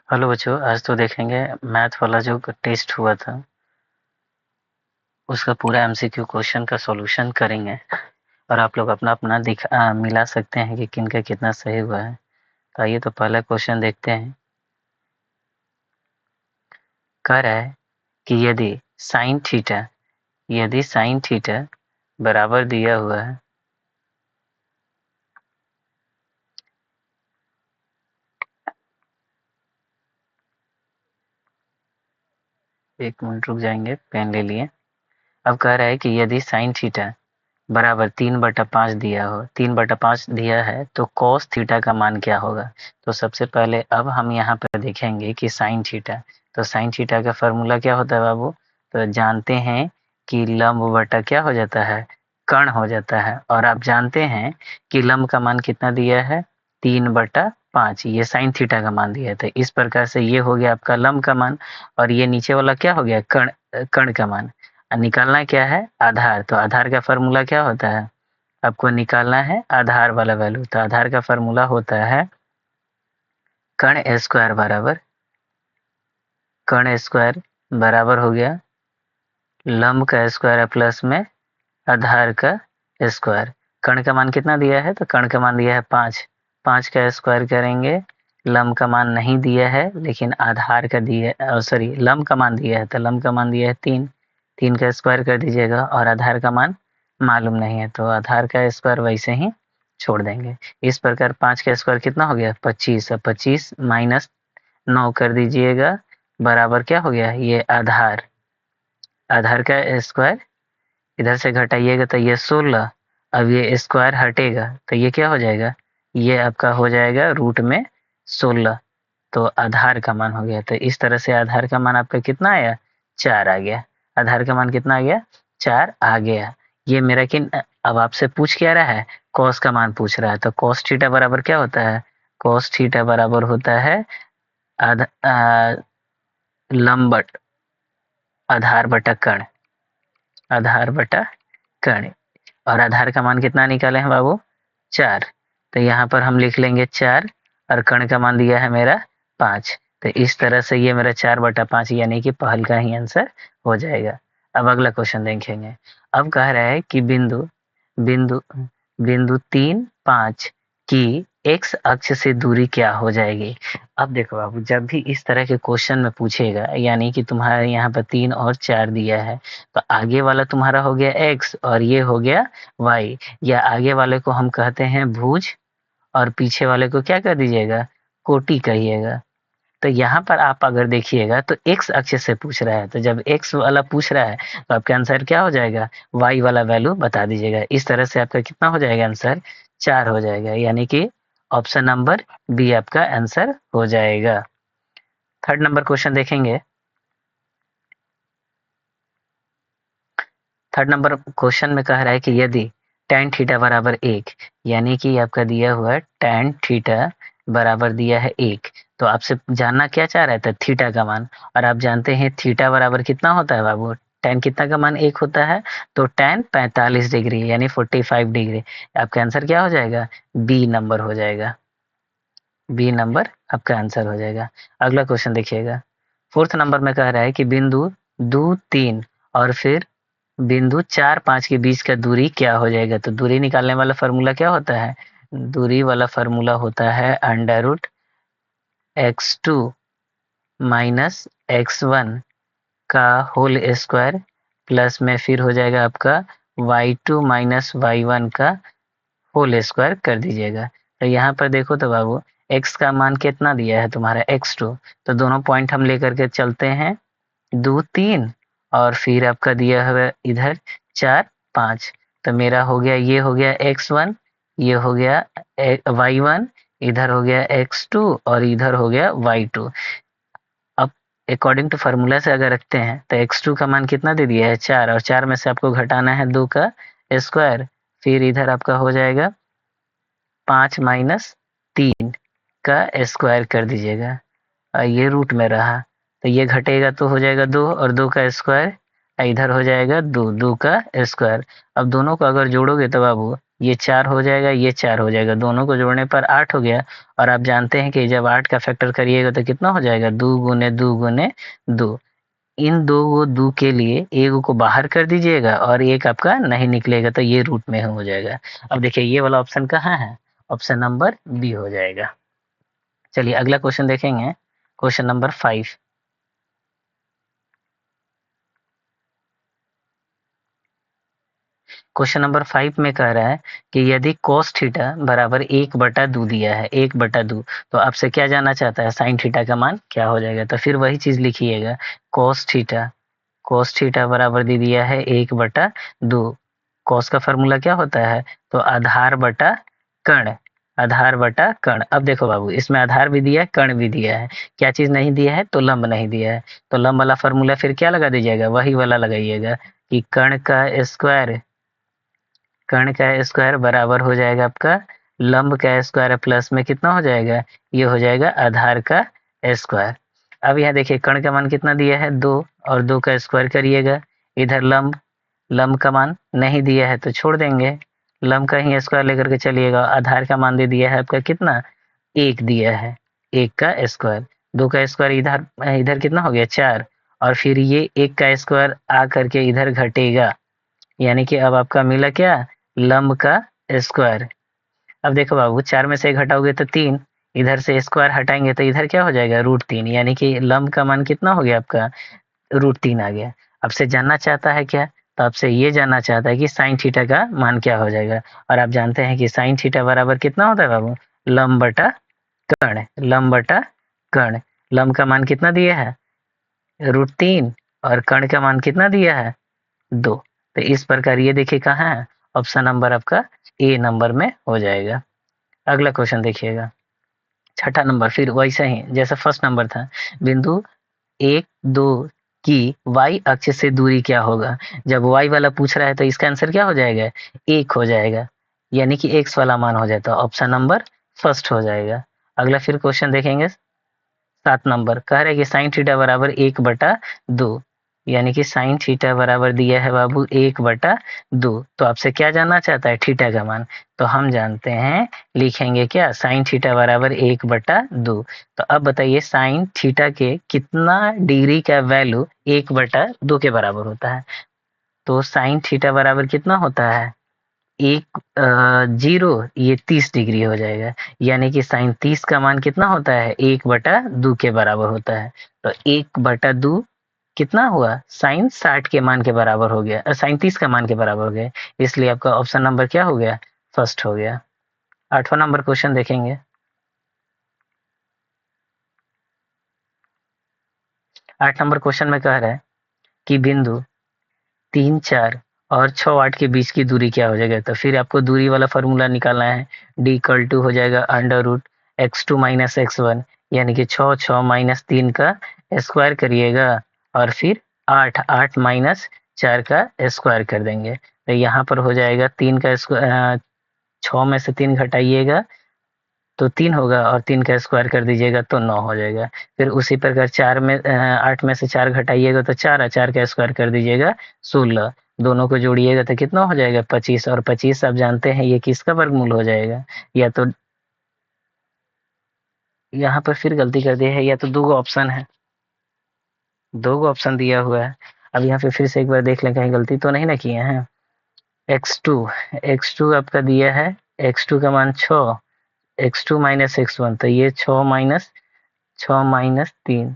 Hello बच्चों, आज तो देखेंगे मैथ वाला जो टेस्ट हुआ था उसका पूरा एमसीक्यू क्वेश्चन का सॉल्यूशन करेंगे और आप लोग अपना अपना मिला सकते हैं कि किनका कितना सही हुआ है। तो आइए तो पहला क्वेश्चन देखते हैं। कह रहा है कि यदि साइन थीटा बराबर दिया हुआ है एक मिनट रुक जाएंगे, पेन ले लिए। अब कह रहा है कि यदि साइन थीटा बराबर 3/5 दिया हो, 3/5 दिया है तो कॉस थीटा का मान क्या होगा। तो सबसे पहले अब हम यहाँ पर देखेंगे कि साइन थीटा, तो साइन थीटा का फॉर्मूला क्या होता है बाबू। तो जानते हैं कि लंब बटा क्या हो जाता है, कर्ण हो जाता है। और आप जानते हैं कि लंब का मान कितना दिया है, 3/5। ये साइन थीटा का मान दिया है। तो इस प्रकार से ये हो गया आपका लंब का मान और ये नीचे वाला क्या हो गया, कर्ण का मान। निकालना क्या है, आधार। तो आधार का फॉर्मूला क्या होता है, आपको निकालना है आधार वाला वैल्यू। तो आधार का फॉर्मूला होता है कर्ण स्क्वायर बराबर हो गया लंब का स्क्वायर प्लस में आधार का स्क्वायर। कर्ण का मान कितना दिया है, तो कर्ण का मान दिया है 5। 5 का स्क्वायर करेंगे, लंब का मान नहीं दिया है लेकिन आधार का दिया, सॉरी लंब का मान दिया है, तो लंब का मान दिया है 3। 3 का स्क्वायर कर दीजिएगा और आधार का मान मालूम नहीं है तो आधार का स्क्वायर वैसे ही छोड़ देंगे। इस प्रकार 5 का स्क्वायर कितना हो गया, 25। अब 25 माइनस 9 कर दीजिएगा, बराबर क्या हो गया, ये आधार। आधार का स्क्वायर इधर से घटाइएगा तो ये 16। अब ये स्क्वायर हटेगा तो ये क्या हो जाएगा, ये आपका हो जाएगा रूट में 16। तो आधार का मान हो गया। तो इस तरह से आधार का मान आपका कितना आया, 4 आ गया। आधार का मान कितना आ गया, 4 आ गया। ये मेरा किन अब आपसे पूछ क्या रहा है, कॉस का मान पूछ रहा है। तो कॉस थीटा बराबर क्या होता है, कॉस थीटा बराबर होता है लंबट आधार बटा कर्ण, आधार बटा कर्ण। और आधार का मान कितना निकाले हैं बाबू, 4। तो यहाँ पर हम लिख लेंगे 4 और कर्ण का मान दिया है मेरा 5। तो इस तरह से ये मेरा 4/5 यानी कि पहल का ही आंसर हो जाएगा। अब अगला क्वेश्चन देखेंगे। अब कह रहा है कि बिंदु बिंदु बिंदु 3, 5 की एक्स अक्ष से दूरी क्या हो जाएगी। अब देखो बाबू, जब भी इस तरह के क्वेश्चन में पूछेगा, यानी कि तुम्हारे यहाँ पर 3 और 4 दिया है, तो आगे वाला तुम्हारा हो गया एक्स और ये हो गया वाई, या आगे वाले को हम कहते हैं भुज और पीछे वाले को क्या कर दीजिएगा, कोटि कहिएगा। तो यहाँ पर आप अगर देखिएगा तो एक्स अक्ष से पूछ रहा है, तो जब एक्स वाला पूछ रहा है तो आपका आंसर क्या हो जाएगा, वाई वाला वैल्यू बता दीजिएगा। इस तरह से आपका कितना हो जाएगा आंसर, 4 हो जाएगा, यानी कि ऑप्शन नंबर बी आपका आंसर हो जाएगा। थर्ड नंबर क्वेश्चन देखेंगे। थर्ड नंबर क्वेश्चन में कह रहा है कि यदि tan थीटा बराबर 1, यानी कि आपका दिया हुआ है tan थीटा बराबर दिया है 1, तो आपसे जानना क्या चाह रहा था, थीटा का मान। और आप जानते हैं थीटा बराबर कितना होता है बाबू, tan कितना का मान 1 होता है, तो tan 45 डिग्री यानी 45 डिग्री। आपका आंसर क्या हो जाएगा, बी नंबर हो जाएगा। बी नंबर आपका आंसर हो जाएगा। अगला क्वेश्चन देखिएगा। फोर्थ नंबर में कह रहा है कि बिंदु 2, 3 और फिर बिंदु 4, 5 के बीच का दूरी क्या हो जाएगा। तो दूरी निकालने वाला फार्मूला क्या होता है, दूरी वाला फार्मूला होता है √x2 माइनस x1 का होल स्क्वायर प्लस में फिर हो जाएगा आपका y2 माइनस y1 का होल स्क्वायर कर दीजिएगा। तो यहाँ पर देखो तो बाबू, x का मान कितना दिया है तुम्हारा x2, तो दोनों पॉइंट हम लेकर के चलते हैं, 2, 3 और फिर आपका दिया हुआ इधर 4, 5। तो मेरा हो गया, ये हो गया x1, ये हो गया y1, इधर हो गया x2 और इधर हो गया y2। अब अकॉर्डिंग टू फार्मूला से अगर रखते हैं तो x2 का मान कितना दे दिया है, 4, और 4 में से आपको घटाना है 2 का स्क्वायर, फिर इधर आपका हो जाएगा 5 माइनस 3 का स्क्वायर कर दीजिएगा। ये रूट में रहा तो ये घटेगा तो हो जाएगा 2 और 2 का स्क्वायर, इधर हो जाएगा 2, 2 का स्क्वायर। अब दोनों को अगर जोड़ोगे तो बाबू ये 4 हो जाएगा, ये 4 हो जाएगा, दोनों को जोड़ने पर 8 हो गया। और आप जानते हैं कि जब 8 का फैक्टर करिएगा तो कितना हो जाएगा, 2 गुने 2 गुने 2। इन दो दो के लिए एक को बाहर कर दीजिएगा और एक आपका नहीं निकलेगा, तो ये रूट में हो जाएगा। अब देखिए ये वाला ऑप्शन कहाँ है, ऑप्शन नंबर बी हो जाएगा। चलिए अगला क्वेश्चन देखेंगे, क्वेश्चन नंबर 5। क्वेश्चन नंबर 5 में कह रहा है कि यदि cos थीटा बराबर 1/2 दिया है, 1/2, तो आपसे क्या जानना चाहता है, साइन थीटा का मान क्या हो जाएगा। तो फिर वही चीज लिखिएगा, cos थीटा बराबर दे दिया है 1/2। cos का फॉर्मूला क्या होता है, तो आधार बटा कर्ण, आधार बटा कर्ण। अब देखो बाबू, इसमें आधार भी दिया है, कर्ण भी दिया है, क्या चीज नहीं दिया है, तो लंब नहीं दिया है। तो लंब वाला फॉर्मूला फिर क्या लगा दीजिएगा, वही वाला लगाइएगा कि कर्ण का स्क्वायर बराबर हो जाएगा आपका लंब का स्क्वायर प्लस में कितना हो जाएगा, ये हो जाएगा आधार का स्क्वायर। अब यहाँ देखिए कर्ण का मान कितना दिया है, 2, और 2 का स्क्वायर करिएगा। इधर लंब लंब का मान नहीं दिया है तो छोड़ देंगे, लंब का ही स्क्वायर लेकर के चलिएगा। आधार का मान दे दिया है आपका कितना, 1 दिया है, 1 का स्क्वायर। 2 का स्क्वायर इधर इधर कितना हो गया, 4, और फिर ये 1 का स्क्वायर आ करके इधर घटेगा, यानी कि अब आपका मिला क्या, लंब का स्क्वायर। अब देखो बाबू, 4 में से 1 हटाओगे तो 3, इधर से स्क्वायर हटाएंगे तो इधर क्या हो जाएगा, √3, यानी कि लंब का मान कितना हो गया आपका, √3 आ गया। आपसे जानना चाहता है क्या, तो आपसे ये जानना चाहता है कि साइन थीटा का मान क्या हो जाएगा। और आप जानते हैं कि साइन थीटा बराबर कितना होता है बाबू, लंब बटा कर्ण, लंब बटा कर्ण। लंब का मान कितना दिया है, √3, और कर्ण का मान कितना दिया है, 2। तो इस प्रकार ये देखिए कहाँ है, ऑप्शन नंबर आपका ए नंबर में हो जाएगा। अगला क्वेश्चन देखिएगा, छठा नंबर, फिर वैसा ही जैसा फर्स्ट नंबर था, बिंदु 1, 2 की y अक्ष से दूरी क्या होगा। जब y वाला पूछ रहा है तो इसका आंसर क्या हो जाएगा, 1 हो जाएगा, यानी कि x वाला मान हो जाता है, ऑप्शन नंबर फर्स्ट हो जाएगा। अगला फिर क्वेश्चन देखेंगे, 7 नंबर, कह रहे हैं कि साइन थीटा बराबर 1/2, यानी कि साइन थीटा बराबर दिया है बाबू 1/2। तो आपसे क्या जानना चाहता है, थीटा का मान। तो हम जानते हैं, लिखेंगे क्या, साइन थीटा बराबर 1/2। तो अब बताइए साइन थीटा के कितना डिग्री का वैल्यू 1/2 के बराबर होता है। तो साइन थीटा बराबर कितना होता है, 0, ये 30 डिग्री हो जाएगा, यानी कि साइन 30 का मान कितना होता है, 1/2 के बराबर होता है। तो 1/2 कितना हुआ, साइन 60 के मान के बराबर हो गया, साइन 30 का मान के बराबर हो गया, इसलिए आपका ऑप्शन नंबर क्या हो गया, फर्स्ट हो गया। 8वां नंबर क्वेश्चन देखेंगे, 8 नंबर क्वेश्चन में कह रहा है कि बिंदु 3, 4 और 6, 8 के बीच की दूरी क्या हो जाएगा। तो फिर आपको दूरी वाला फॉर्मूला निकालना है, d = हो जाएगा √x2 - x1, यानी कि 6, 6 - 3 का स्क्वायर करिएगा, और फिर 8, 8 - 4 का स्क्वायर कर देंगे। तो यहाँ पर हो जाएगा 3 का स्क्वायर, 6 में से 3 घटाइएगा तो 3 होगा, और 3 का स्क्वायर कर दीजिएगा तो 9 हो जाएगा। फिर उसी प्रकार 8 में से 4 घटाइएगा तो 4, 4 का स्क्वायर कर दीजिएगा 16, दोनों को जोड़िएगा तो कितना हो जाएगा, 25, और 25 आप जानते हैं ये किसका वर्गमूल हो जाएगा, या तो यहाँ पर फिर गलती कर दी है, या तो 2 ऑप्शन है, 2 ऑप्शन दिया हुआ है। अब यहाँ पे फिर से एक बार देख लें कहीं गलती तो नहीं ना किए हैं। x2, x2 आपका दिया है, x2 का मान 6, x2 - x1, तो ये 6 - 3,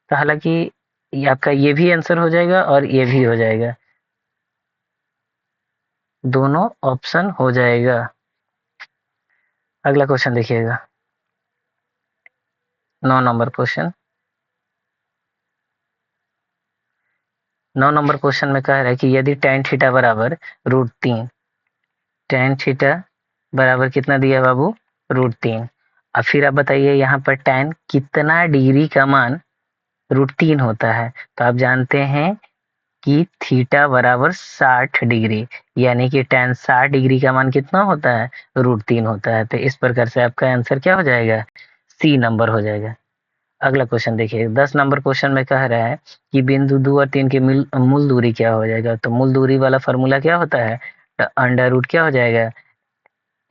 तो हालांकि ये आपका ये भी आंसर हो जाएगा और ये भी हो जाएगा, दोनों ऑप्शन हो जाएगा। अगला क्वेश्चन देखिएगा, 9 नंबर क्वेश्चन, 9 नंबर क्वेश्चन में कह रहा है कि यदि tan थीटा बराबर √3, tan थीटा बराबर कितना दिया बाबू, √3। अब फिर आप बताइए यहाँ पर tan कितना डिग्री का मान √3 होता है। तो आप जानते हैं कि थीटा बराबर 60 डिग्री, यानी कि tan 60 डिग्री का मान कितना होता है, √3 होता है। तो इस प्रकार से आपका आंसर क्या हो जाएगा, सी नंबर हो जाएगा। अगला क्वेश्चन देखिए, 10 नंबर क्वेश्चन में कह रहा है कि बिंदु 2 और 3 की मूल दूरी क्या हो जाएगा। तो मूल दूरी वाला फॉर्मूला क्या होता है, अंडर रूट क्या हो जाएगा,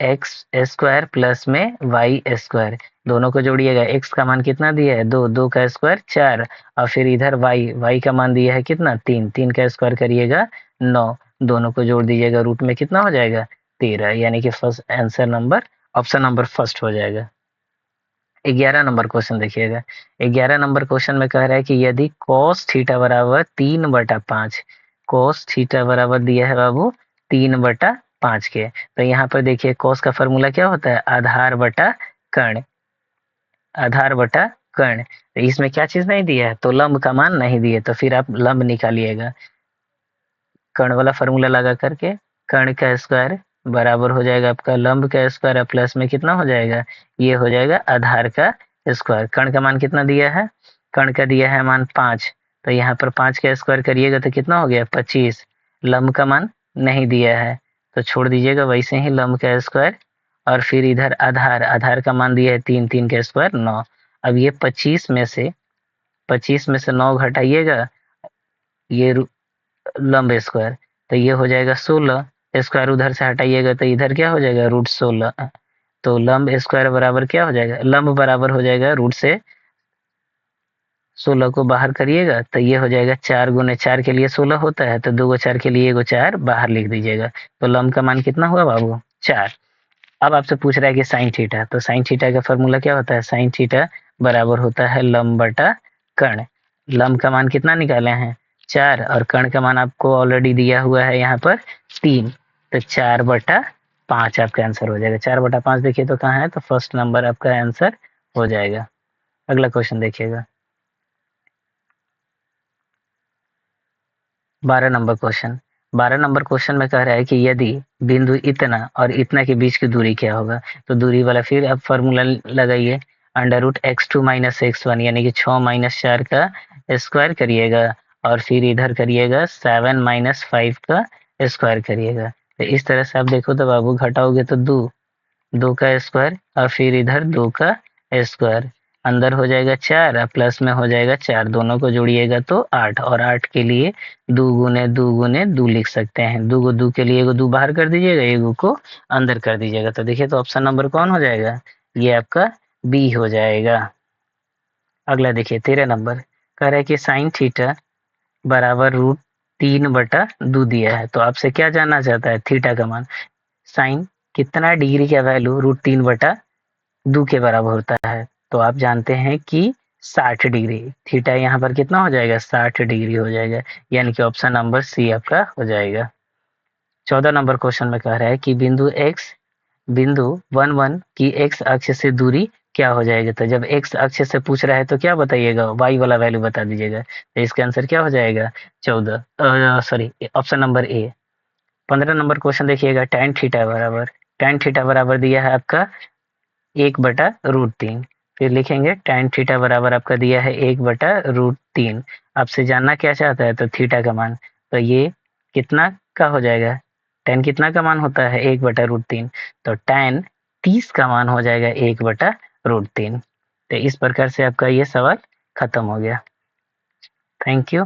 एक्स स्क्वायर प्लस में वाई स्क्वायर, दोनों को जोड़िएगा। एक्स का मान कितना दिया है 2, 2 का स्क्वायर 4, और फिर इधर वाई का मान दिया है कितना 3, 3 का स्क्वायर करिएगा 9, दोनों को जोड़ दीजिएगा, रूट में कितना हो जाएगा 13, यानी कि first answer number option number first हो जाएगा। 11 नंबर क्वेश्चन देखिएगा। 11 नंबर क्वेश्चन में कह रहा है कि यदि cos थीटा बराबर 3/5, cos थीटा बराबर दिया है बाबू 3/5 के, तो यहाँ पर देखिए cos का फॉर्मूला क्या होता है, आधार बटा कर्ण, आधार बटा कर्ण। तो इसमें क्या चीज नहीं दिया है, तो लंब का मान नहीं दिए, तो फिर आप लंब निकालिएगा। कर्ण वाला फॉर्मूला लगा करके कर्ण का स्क्वायर बराबर हो जाएगा आपका लंब का स्क्वायर, प्लस में कितना हो जाएगा, ये हो जाएगा आधार का स्क्वायर। कर्ण का मान कितना दिया है, कर्ण का दिया है मान 5, तो यहाँ पर 5 का स्क्वायर करिएगा तो कितना हो गया 25, लंब का मान नहीं दिया है तो छोड़ दीजिएगा वैसे ही लंब का स्क्वायर, और फिर इधर आधार, आधार का मान दिया है 3, 3 का स्क्वायर 9। अब ये 25 में से 9 घटाइएगा, ये लंब स्क्वायर, तो ये हो जाएगा 16, स्क्वायर उधर से हटाइएगा तो इधर क्या हो जाएगा √16, तो लंब स्क्वायर बराबर क्या हो जाएगा, लंब बराबर हो जाएगा रूट से 16 को बाहर करिएगा तो ये हो जाएगा 4 गुने 4 के लिए 16 होता है, तो 2 4 के लिए 4 बाहर लिख दीजिएगा, तो लंब का मान कितना हुआ बाबू 4। अब आपसे पूछ रहा है कि साइन थीटा, तो साइन थीटा का फॉर्मूला क्या होता है, साइन थीटा बराबर होता है लंब बटा कर्ण। लंब का मान कितना निकाले हैं 4, और कर्ण का मान आपको ऑलरेडी दिया हुआ है यहाँ पर 3, तो 4/5 आपका आंसर हो जाएगा। 4/5 देखिए तो कहाँ है, तो फर्स्ट नंबर आपका आंसर हो जाएगा। अगला क्वेश्चन देखिएगा 12 नंबर क्वेश्चन। 12 नंबर क्वेश्चन में कह रहा है कि यदि बिंदु इतना और इतना के बीच की दूरी क्या होगा, तो दूरी वाला फिर अब फॉर्मूला लगाइए, √x2 - x1 यानी कि 6 - 4 का स्क्वायर करिएगा, और फिर इधर करिएगा 7 - 5 का स्क्वायर करिएगा। तो इस तरह से आप देखो तो बाबू घटाओगे तो 2, 2 का स्क्वायर, और फिर इधर 2 का स्क्वायर, अंदर हो जाएगा 4 और प्लस में हो जाएगा 4, दोनों को जोड़िएगा तो 8, और 8 के लिए 2 गुने 2 गुने 2 लिख सकते हैं। 2 को 2 के लिए 2 बाहर कर दीजिएगा, 1 को अंदर कर दीजिएगा, तो देखिए तो ऑप्शन नंबर कौन हो जाएगा, ये आपका बी हो जाएगा। अगला देखिए 13 नंबर, कह रहा है कि साइन थीटा बराबर √3/2 दिया है, तो आपसे क्या जानना चाहता है, थीटा का मान। साइन कितना डिग्री का वैल्यू √3/2 के बराबर होता है, तो आप जानते हैं कि 60 डिग्री, थीटा यहाँ पर कितना हो जाएगा 60 डिग्री हो जाएगा, यानी कि ऑप्शन नंबर सी आपका हो जाएगा। 14 नंबर क्वेश्चन में कह रहा है कि बिंदु 1 1 की एक्स अक्ष से दूरी क्या हो जाएगा, तो जब एक्स अक्ष से पूछ रहा है तो क्या बताइएगा, वाई वाला वैल्यू बता दीजिएगा, तो इसका आंसर क्या हो जाएगा 14, sorry option number A. 15 number question देखिएगा, tan थीटा बराबर दिया है आपका 1/√3, फिर लिखेंगे tan थीटा बराबर आपका दिया है 1/√3, आपसे जानना क्या चाहता है, तो थीटा का मान, तो ये कितना का हो जाएगा, tan कितना का मान होता है 1/√3, तो tan 30 का मान हो जाएगा 1/√3। तो इस प्रकार से आपका ये सवाल खत्म हो गया। Thank you.